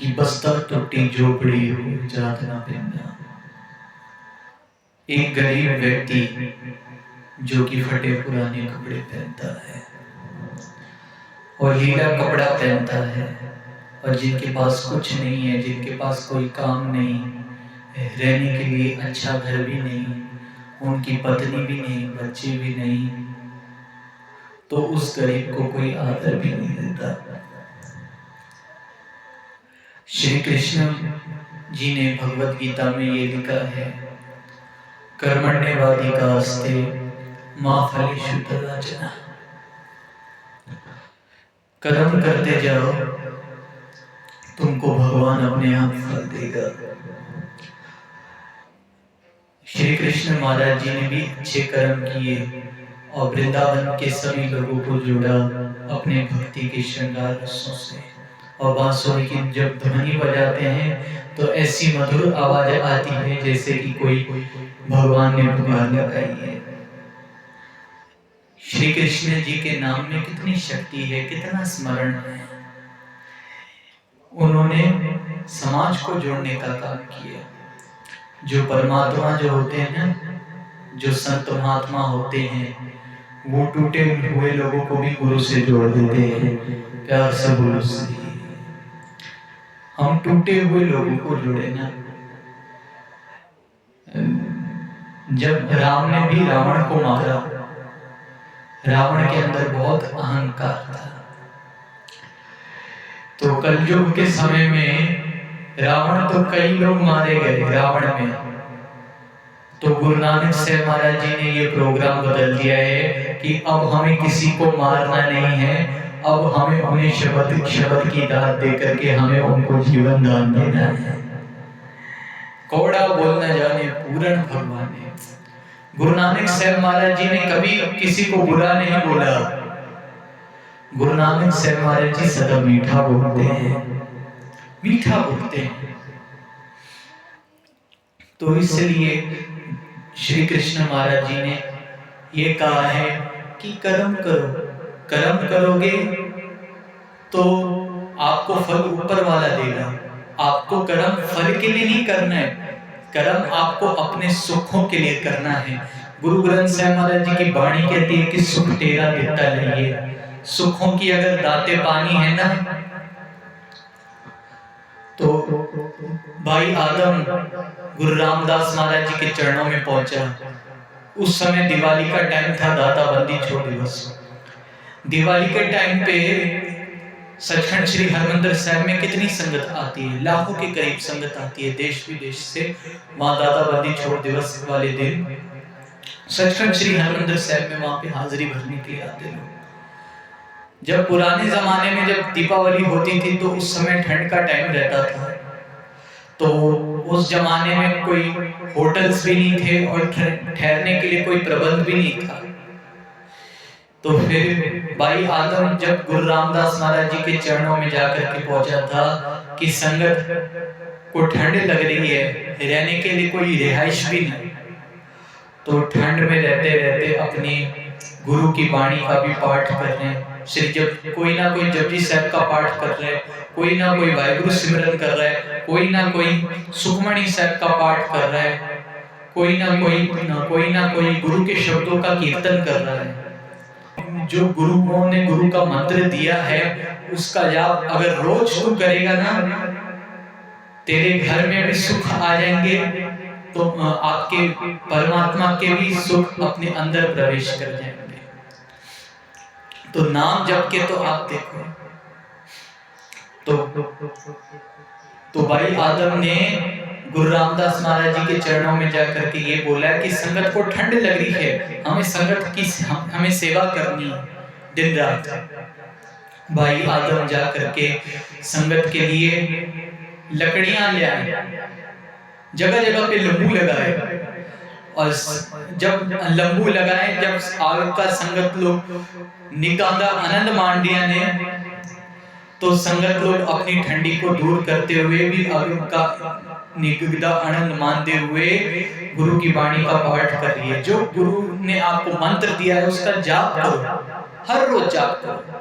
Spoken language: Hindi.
कि बस्ता टूटी झोपड़ी हो जात ना पहनना। एक गरीब व्यक्ति जो कि फटे पुराने कपड़े पहनता है और लीला कपड़ा पहनता है, और जिनके पास कुछ नहीं है, जिनके पास कोई काम नहीं, रहने के लिए अच्छा घर भी नहीं, उनकी पत्नी भी नहीं, बच्चे भी नहीं, तो उस गरीब को कोई आदर भी नहीं देता। श्री कृष्ण जी ने भगवत गीता में ये लिखा है, कर्मण्येवाधिकारस्ते मा फलेषु कदाचन। कर्म करते जाओ, तुमको भगवान अपने आप फल देगा। श्री कृष्ण महाराज जी ने भी अच्छे कर्म किए और वृंदावन के सभी लोगों को जोड़ा अपने भक्ति के श्रृंगार रसों से। और बांसुरी की जब ध्वनि बजाते हैं तो ऐसी मधुर आवाज आती है जैसे कि कोई भगवान ने पुकार लगाई है। श्री कृष्ण जी के नाम में कितनी शक्ति है, कितना स्मरण है। उन्होंने समाज को जोड़ने का काम किया। जो परमात्मा जो होते हैं ना, जो संत महात्मा होते हैं, वो टूटे हुए लोगों को भी गुरु से जोड़ देते हैं। प्यार से बोलो सही। हम टूटे हुए लोगों को जोड़े ना। जब राम ने भी रावण को मारा, रावण के अंदर बहुत अहंकार था। तो कलयुग के समय में रावण तो कई लोग मारे गए रावण में। तो गुरु नानक साहब महाराज जी ने ये प्रोग्राम बदल दिया है कि अब हमें किसी को मारना नहीं है, अब हमें उन्हें शब्द की दात दे करके हमें उनको जीवन दान देना है। कौड़ा बोलना जाने पूर्ण भगवान है। गुरु नानक साहब महाराज जी ने कभी किसी को बुरा नहीं बोला। गुरु नानक साहब महाराज जी सदा मीठा बोलते हैं, मीठा बोलते हैं। तो इसलिए श्री कृष्ण महाराज जी ने ये कहा है कि कर्म करो, कर्म करोगे तो आपको फल ऊपर वाला देगा। आपको कर्म फल के लिए नहीं करना है, कर्म आपको अपने सुखों के लिए करना है। गुरु ग्रंथ साहब महाराज जी की वाणी कहती है कि सुख तेरा दिता नहीं। सुखों की अगर दाते पानी है ना, तो भाई आदम गुरु रामदास महाराज जी के चरणों में पहुंचा। उस समय दिवाली का टाइम था, दाता बंदी छोड़ दिवस। दिवाली के टाइम पे सचखंड श्री हरमंदिर साहब में कितनी संगत आती है, लाखों के करीब संगत आती है देश विदेश से। वहां दाता बंदी छोड़ दिवस वाले दिन सचखंड श्री हरमंदिर साहब में वहां पे हाजिरी भरने के लिए आते लोग। जब पुराने जमाने में जब दीपावली होती थी तो उस समय ठंड का टाइम रहता था, तो उस जमाने में कोई होटल्स भी नहीं थे और ठहरने के लिए कोई प्रबंध भी नहीं था। तो फिर भाई आदम जब गुरु रामदास महाराज जी के चरणों में जाकर के पहुंचा था कि संगत को ठंड लग रही है, रहने के लिए कोई रिहाइश भी नहीं, तो ठंड में रहते रहते अपनी गुरु की वाणी का भी पाठ कर रहे हैं। श्री जब कोई ना कोई जपजी साहब का पाठ कर रहे हैं, कोई ना कोई वाहिगुरु सिमरन कर रहा है, कोई ना सुखमणि साहब का पाठ कर रहा है, कोई ना कोई गुरु के शब्दों का कीर्तन कर रहा है। जो गुरुओं ने गुरु का मंत्र दिया है उसका जाप अगर रोज तू करेगा ना, तेरे घर में भी सुख आ जाएंगे, तो आपके परमात्मा के भी सुख अपने अंदर प्रवेश कर जाएंगे। तो नाम जप के तो आप देखो, तो भाई आदम ने गुरु रामदास महाराज जी के चरणों में जाकर के ये बोला कि संगत को ठंड लग रही है, हमें संगत की हमें सेवा करनी है दिन रात। भाई आदम जाकर के संगत के लिए लकड़ियां ले आए, जगह जगह पे लंबू लगाए, और जब लंबू लगाए, जब आग का संगत लोग निकाला आनंद मांडिया ने, तो संगत लोग अपनी ठंडी को दूर करते हुए भी आग का निगदा आनंद मानते हुए गुरु की वाणी का पाठ कर रही है। जो गुरु ने आपको मंत्र दिया है उसका जाप करो, हर रोज जाप करो।